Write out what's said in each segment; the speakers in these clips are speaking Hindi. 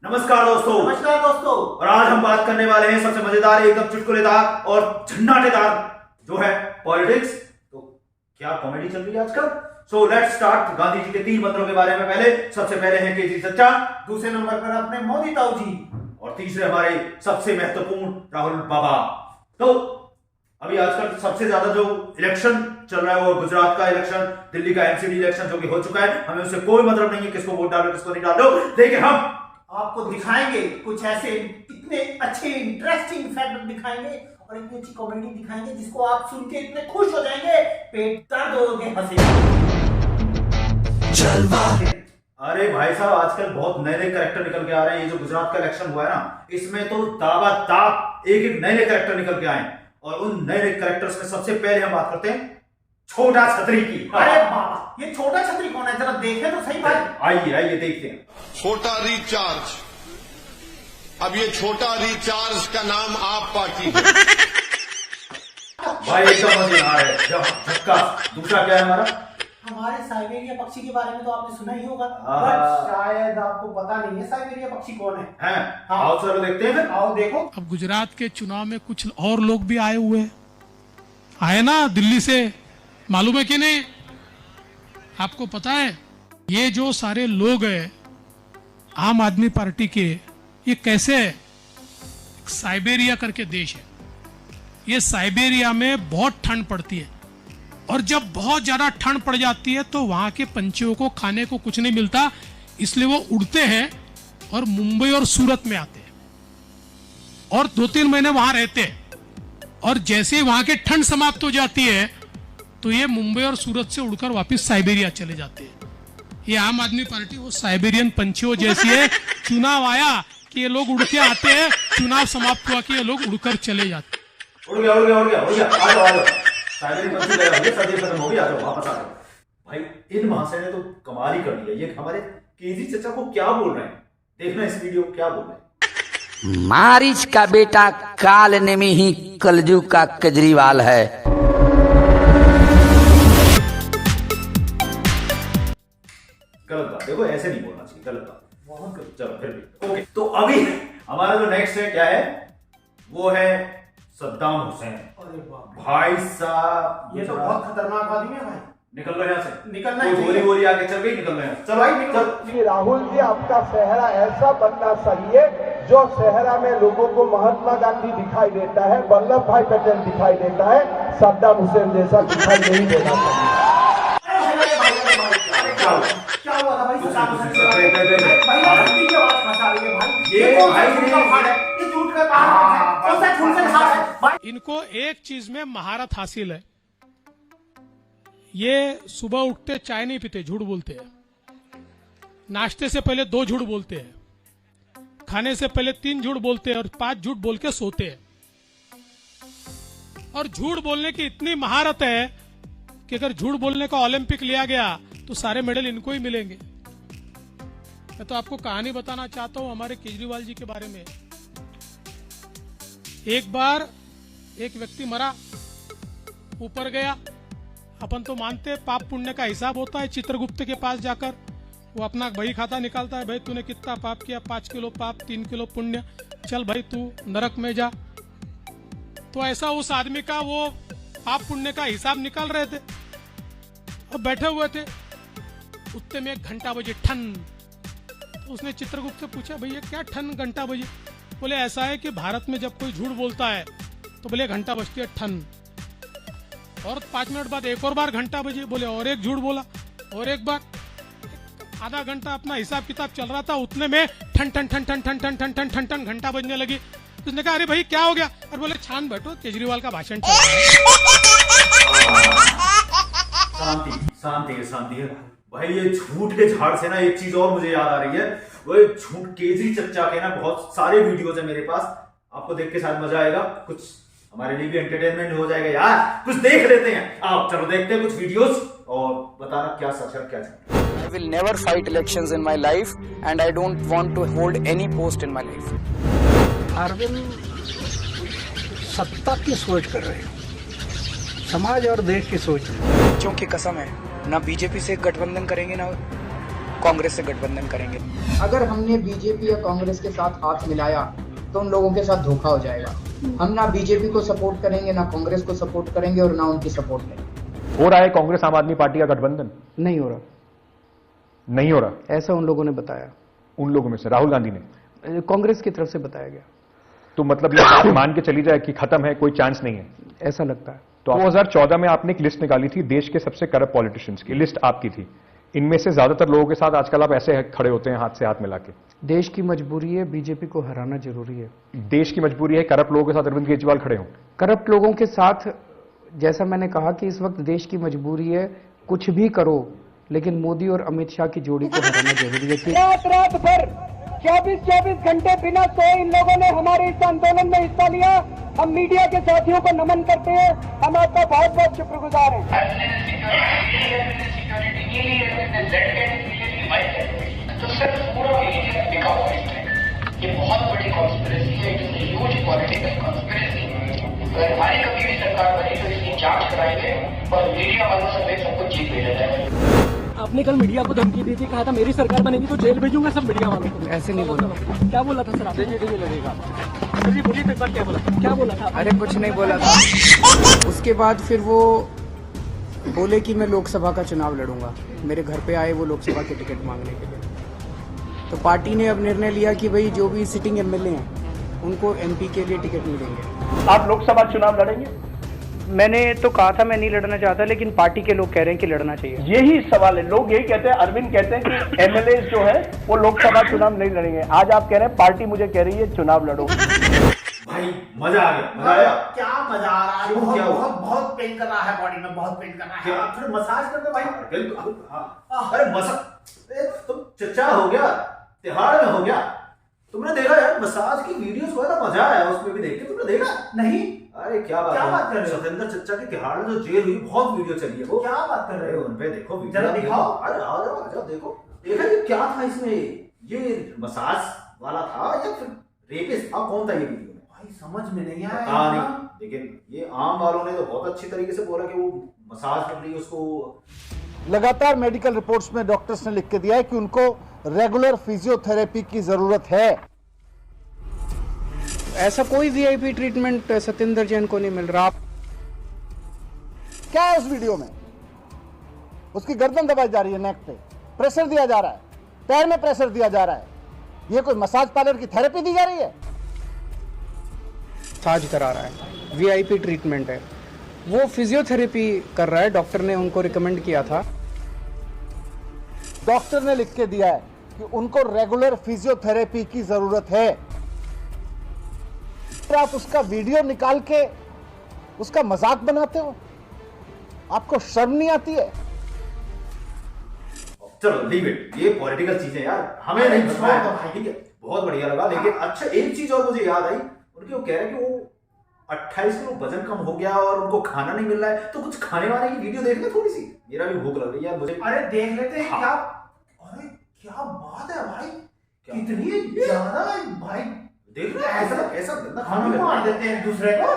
नमस्कार दोस्तों। नमस्कार दोस्तों। और आज हम बात करने वाले हैं सबसे मजेदार, एकदम चुटकुलेदार और झन्नाटेदार जो है पॉलिटिक्स। तो क्या कॉमेडी चल रही है आजकल। So let's start. Gandhi ji के 3 मंत्रों के बारे में सबसे पहले हैं केजरी चच्चा, दूसरे नंबर पर अपने मोदी ताऊ जी, और तीसरे हमारे सबसे महत्वपूर्ण राहुल बाबा। तो अभी आजकल सबसे ज्यादा जो इलेक्शन चल रहा है वो गुजरात का इलेक्शन, दिल्ली का एमसीडी इलेक्शन जो कि हो चुका है। हमें उससे कोई मतलब नहीं है किसको वोट डालो किसको नहीं डालो, लेकिन हम आपको दिखाएंगे कुछ ऐसे इतने अच्छे इंटरेस्टिंग फैक्ट दिखाएंगे और इतनी अच्छी कॉमेडी दिखाएंगे जिसको आप सुन के इतने खुश हो जाएंगे, पेट दर्द होगे हंसे। अरे भाई साहब, आजकल बहुत नए नए कैरेक्टर निकल के आ रहे हैं। ये जो गुजरात का इलेक्शन हुआ है ना, इसमें तो दावा दाब एक एक नए नए कैरेक्टर निकल के आए हैं। और उन नए नए कैरेक्टर्स में सबसे पहले हम बात करते हैं छोटा छतरी की। अरे बाबा, ये छोटा छतरी कौन है, जरा देखें तो सही भाई। आइए आइए देखते हैं। छोटा रिचार्ज। अब ये छोटा रिचार्ज का नाम आप पार्टी है। भाई एकदम मजेदार है, झटका। दूसरा क्या है हमारा, हमारे साइबेरिया पक्षी के बारे में तो आपने सुना ही होगा, बट शायद आपको पता नहीं है साइबेरिया पक्षी कौन है। हाँ। आओ चलो देखते हैं। आओ देखो। अब गुजरात के चुनाव में कुछ और लोग भी आए हुए हैं, आए ना दिल्ली से, मालूम है कि नहीं आपको? पता है ये जो सारे लोग हैं आम आदमी पार्टी के, ये कैसे है? साइबेरिया करके देश है, ये साइबेरिया में बहुत ठंड पड़ती है और जब बहुत ज्यादा ठंड पड़ जाती है तो वहां के पंछियों को खाने को कुछ नहीं मिलता, इसलिए वो उड़ते हैं और मुंबई और सूरत में आते हैं और 2-3 महीने वहां रहते हैं। और जैसे ही वहां की ठंड समाप्त हो जाती है तो ये मुंबई और सूरत से उड़कर वापस साइबेरिया चले जाते हैं। ये आम आदमी पार्टी वो साइबेरियन पंछियों जैसी है। चुनाव आया कि ये लोग उड़ के आते हैं, चुनाव समाप्त हुआ कि ये लोग उड़कर चले जाते हैं। उड़ गया उड़ गया उड़ गया उड़ गया। आ जाओ आ जाओ, साइबेरियन पंछी गया, ये सर्दी खत्म हो गई, आ जाओ वापस आ जाओ। भाई इन महाशय ने तो कमाल ही कर दिया। ये हमारे केजरी चचा को क्या बोल रहे हैं, देखना इस वीडियो क्या बोल रहे हैं। मारिच का बेटा काल नेमी ही कलजुग का केजरीवाल है। गलत बात, देखो ऐसे नहीं बोलना चाहिए, गलत बात, बहुत गलत। चलो फिर भी ओके। तो अभी हमारा जो नेक्स्ट है क्या है, वो है सद्दाम हुसैन। अरे बाप, भाई साहब ये तो बहुत खतरनाक आदमी है भाई। निकल लो यहाँ से, निकलना कोई ही गोली चाहिए। वोली आगे चल गई, निकल लो यहाँ से। चलो भाई निकल। कि राहुल जी, आपका चेहरा ऐसा बनना चाहिए जो चेहरा में लोगों को महात्मा गांधी दिखाई देता है, वल्लभ भाई पटेल दिखाई देता है, सद्दाम हुसैन जैसा दिखाई नहीं देना चाहिए। क्या हुआ था भाई? कुछ सद्दाम नहीं, हुसैन कुछ नहीं, भाई हड्डी की आवाज फंसा रही है भाई। ये कौन सा भाई झूठ का पहाड़ है? ये झूठ का पहाड़ है, कौन सा झूठ का पहाड़ है भाई? इनको एक चीज में महारत हासिल है, ये सुबह उठते चाय नहीं पीते, झूठ बोलते हैं। नाश्ते से पहले 2 झूठ बोलते हैं, खाने से पहले 3 झूठ बोलते हैं और 5 झूठ बोल के सोते हैं। और झूठ बोलने की इतनी महारत है कि अगर झूठ बोलने का ओलंपिक लिया गया तो सारे मेडल इनको ही मिलेंगे। मैं तो आपको कहानी बताना चाहता हूं हमारे केजरीवाल जी के बारे में। एक बार एक व्यक्ति मरा, ऊपर गया, अपन तो मानते पाप पुण्य का हिसाब होता है, चित्रगुप्त के पास जाकर वो अपना बही खाता निकालता है, भाई तूने कितना पाप किया, 5 किलो पाप, 3 किलो पुण्य, चल भाई तू नरक में जा। तो ऐसा उस आदमी का वो पाप पुण्य का हिसाब निकाल रहे थे और बैठे हुए थे। उतने में 1 घंटा बजे ठन। तो उसने चित्रगुप्त से पूछा, भैया क्या ठन घंटा बजे? बोले ऐसा है कि भारत में जब कोई झूठ बोलता है तो बोले घंटा बजती है ठन, और 5 मिनट बाद एक और बार घंटा बजे, बोले और एक झूठ बोला और एक बार। आधा घंटा अपना हिसाब किताब चल रहा था, उतने में ठन ठन ठन ठन ठन ठन ठन ठन ठन ठन घंटा बजने लगी। उसने कहा अरे भाई क्या हो गया? और बोले छान बैठो, केजरीवाल का भाषण चल रहा है। शांति शांति शांति है भाई। ये झूठ के झाड़ से ना एक चीज और मुझे याद आ रही है, वो झूठ केजरी चच्चा के ना बहुत सारे वीडियोस है मेरे पास, आपको देख के शायद मजा आएगा, कुछ हमारे लिए भी एंटरटेनमेंट हो जाएगा यार, कुछ देख लेते हैं। आप चलो देखते हैं कुछ वीडियोस और बताना क्या सच है क्या झूठ। I will never fight elections in my life and I don't want to hold any post in my life. Arvind सत्ता की सोच कर रहे हो, समाज और देश की सोच। बच्चों की कसम है, ना बीजेपी से गठबंधन करेंगे ना कांग्रेस से गठबंधन करेंगे। अगर हमने बीजेपी या कांग्रेस के साथ हाथ मिलाया तो उन लोगों के साथ धोखा हो जाएगा। हम ना बीजेपी को सपोर्ट करेंगे, ना कांग्रेस को सपोर्ट करेंगे और ना उनकी सपोर्ट करेंगे। हो रहा है कांग्रेस आम आदमी पार्टी का गठबंधन? नहीं हो रहा। नहीं हो रहा ऐसा उन लोगों ने बताया। उन लोगों में से राहुल गांधी ने? कांग्रेस की तरफ से बताया गया। तो मतलब ये बात मान के चली जाए कि खत्म है, कोई चांस नहीं है, ऐसा लगता है। तो 2014 में आपने एक लिस्ट निकाली थी देश के सबसे करप्ट पॉलिटिशियंस की, लिस्ट आपकी थी। इनमें से ज्यादातर लोगों के साथ आजकल आप ऐसे खड़े होते हैं हाथ से हाथ मिला के। देश की मजबूरी है, बीजेपी को हराना जरूरी है। देश की मजबूरी है करप्ट लोगों के साथ अरविंद केजरीवाल खड़े हों? करप्ट लोगों के साथ, जैसा मैंने कहा कि इस वक्त देश की मजबूरी है, कुछ भी करो लेकिन मोदी और अमित शाह की जोड़ी को हराना जरूरी है। कि रात भर 24 घंटे बिना सोए इन लोगों ने हमारे इस आंदोलन में हिस्सा लिया। हम मीडिया के साथियों को नमन करते हैं, हम आपका बहुत बहुत शुक्रगुजार हैं। तो सर पूरा लिखा हुआ है, ये बहुत बड़ी कॉन्स्पिरेसी है, it is a huge political conspiracy. अगर हमारी कभी भी सरकार बनी तो इसकी जांच कराएंगे और मीडिया वालों से सबको जीत भेजा जाएगा। आपने कल मीडिया को धमकी दी थी, कहा था मेरी सरकार बनेगी तो जेल भेजूंगा सब मीडिया वालों को। ऐसे नहीं बोला। क्या बोला था सर आपने? लगेगा जी, बोलिए तो एक बार क्या बोला था? अरे कुछ नहीं बोला था। उसके बाद फिर वो बोले कि मैं लोकसभा का चुनाव लड़ूंगा। मेरे घर पे आए वो लोकसभा के टिकट मांगने के लिए। तो पार्टी ने अब निर्णय लिया कि भाई जो भी सिटिंग एमएलए हैं उनको एमपी के लिए टिकट मिलेंगे। आप लोकसभा चुनाव लड़ेंगे? मैंने तो कहा था मैं नहीं लड़ना चाहता, लेकिन पार्टी के लोग कह रहे हैं कि लड़ना चाहिए। यही सवाल है, लोग यही कहते हैं, अरविंद कहते हैं कि एमएलए जो है वो लोकसभा चुनाव नहीं लड़ेंगे। आज आप कह रहे हैं पार्टी मुझे कह रही है चुनाव लड़ो। भाई मजा आ गया, मजा आया। क्या मजा आ रहा है? क्यों, बहुत क्या हुआ? बहुत बहुत पेन कर रहा है बॉडी में, बहुत पेन कर रहा है। क्या? आप थोड़ा मसाज कर दो भाई। बिल्कुल। हाँ। अरे मसाज तुम चचा हो गया, त्योहार में हो गया। तुमने देखा यार मसाज की वीडियोस हुआ ना, मजा आया उसमें भी देख के। तुमने देखा? नहीं। अरे क्या बात कर रहे हो? सतेंद्र चचा के तिहाड़ में जो जेल हुई, बहुत वीडियो चली है वो। क्या बात कर रहे हो? उन पे देखो जरा दिखाओ। अरे आ जाओ देखो। देखा ये क्या था इसमें? ये मसाज वाला था या फिर रेपिस्ट था? कौन था ये वीडियो में? भाई समझ में नहीं आया। पता नहीं, लेकिन ये आम वालों ने तो बहुत अच्छी तरीके से बोला कि वो मसाज कर रही है उसको। लगातार मेडिकल रिपोर्ट्स में डॉक्टर्स ने लिख के दिया है कि उनको रेगुलर फिजियोथेरेपी की जरूरत है। ऐसा कोई वीआईपी ट्रीटमेंट सत्येंद्र जैन को नहीं मिल रहा। क्या है उस वीडियो में? उसकी गर्दन दबाई जा रही है, नेक पे प्रेशर दिया जा रहा है, पैर में प्रेशर दिया जा रहा है। ये कोई मसाज पार्लर की थेरेपी दी जा रही है? मसाज करा रहा है, वीआईपी ट्रीटमेंट है। वो फिजियोथेरेपी कर रहा है, डॉक्टर ने उनको रिकमेंड किया था। डॉक्टर ने लिख के दिया है कि उनको रेगुलर फिजियोथेरेपी की जरूरत है। आप उसका वीडियो निकाल के उसका मजाक बनाते हो, आपको शर्म नहीं आती है? चलो लीव इट, ये पॉलिटिकल चीजें यार हमें नहीं पता है, ठीक है? बहुत बढ़िया लगा। लेकिन अच्छा एक चीज और मुझे याद आई, उनके वो कह रहे हैं कि वो 28 किलो वजन कम हो गया और उनको खाना नहीं मिल रहा है, तो कुछ खाने वाने की वीडियो देख ले थोड़ी सी। मेरा भी भूख लग रही है मुझे। अरे देख लेते हैं। हाँ। क्या? अरे क्या बात है भाई, कितनी ज्यादा भाई। देख रहे हैं ऐसा गंदा खाना हम मिल रहा मार है। देते हैं एक दूसरे को।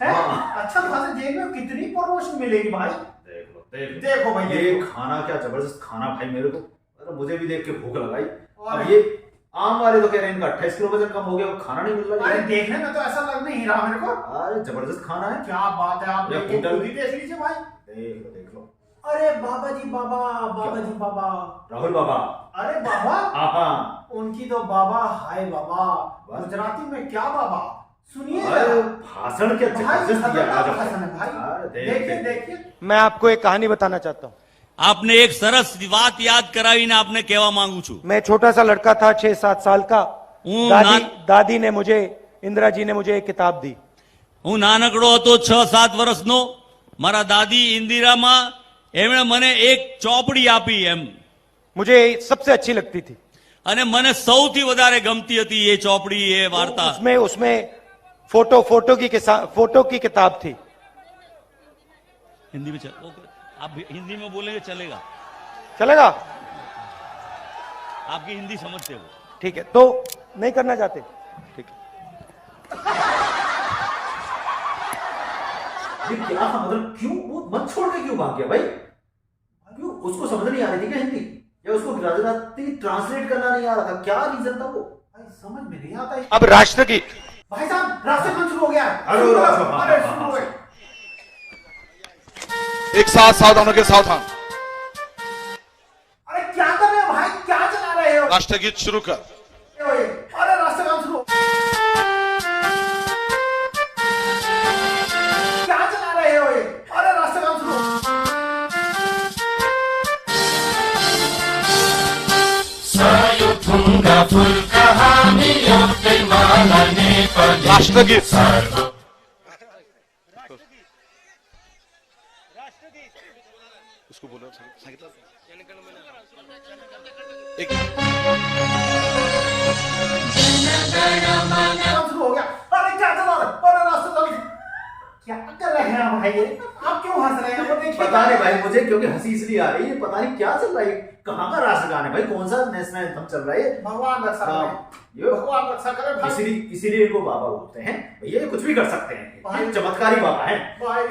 हैं? हाँ। अच्छा खासा जेल में कितनी प्रमोशन मिलेगी भाई। देखो देखो भाई, ये देखो। खाना क्या जबरदस्त खाना भाई। मेरे को अरे मुझे भी देख के भूख लगाई। और अब ये आम वाले तो कह रहे हैं इनका 28 किलो वजन कम हो गया, वो खाना नहीं मिल रहा। अरे देखने में तो ऐसा लग नहीं रहा मेरे को। अरे जबरदस्त खाना है। क्या बात है, आप ये देख होटल भी देख लीजिए भाई। देख लो। अरे बाबा जी बाबा, बाबा जी बाबा, राहुल बाबा। अरे बाबा, हाँ उनकी तो बाबा हाय बाबा। गुजराती में क्या बाबा? सुनिए अरे भाषण क्या भाई, जबरदस्त दिया आज खतरनाक भाषण है आपने। भाई। अरे देखिए देखिए। मैं आपको एक कहानी बताना चाहता हूँ। आपने एक सरस बात याद करावी ने आपने कहवा मांगू छू। मैं छोटा सा लड़का था, 6-7 साल का। दादी ने मुझे, इंदिरा जी ने मुझे एक किताब दी। હું નાનકડો હતો 6-7 વર્ષનો, મારા દાદી ઇન્દિરામાં એમણે મને એક ચોપડી આપી એમ, मुझे सबसे अच्छी लगती थी અને મને સૌથી વધારે ગમતી હતી એ ચોપડી, એ વાર્તા। उसमें फोटो की किताब थी। हिंदी में आप हिंदी में बोलेंगे चलेगा? चलेगा? आपकी हिंदी समझते हो? ठीक है, तो नहीं करना चाहते? ठीक है। ये क्या था? मतलब क्यों वो मत छोड़ के क्यों भाग गया भाई? क्यों? उसको समझ नहीं आ रही थी क्या हिंदी, या उसको गुजराती ट्रांसलेट करना नहीं आ रहा था, क्या रीजन था वो भाई समझ में नहीं आता है। अब राष्ट्रगीत भाई साहब रास्ते कौन शुरू हो गया? हेलो, अरे शुरू हो गया। एक साथ सावधानों के सावधान, अरे क्या कर रहे हो भाई, क्या चला रहे हो? राष्ट्रगीत शुरू कर। अरे रास्ते कौन शुरू, क्या चला रहे हो ये? अरे रास्ते कौन शुरू, राष्ट्रगीत उसको बोलो सांगितलं एक कौन शुरू हो गया? अरे क्या चला रहे हो? अरे रास्ते कौन, क्या कर रहे हैं आप भाई ये? आप क्यों हंस रहे हैं? वो देखिए पता नहीं भाई मुझे, क्योंकि हंसी इसलिए आ रही है, पता नहीं क्या चल रहा है, कहाँ का राष्ट्रगान है भाई, कौन सा नेशनल एंथम चल रहा है? भगवान रक्षा करे, भगवान रक्षा करे भाई। इसीलिए इनको बाबा बोलते हैं, भैया ये कुछ भी कर सकते हैं, ये चमत्कारी बाबा हैं। भाई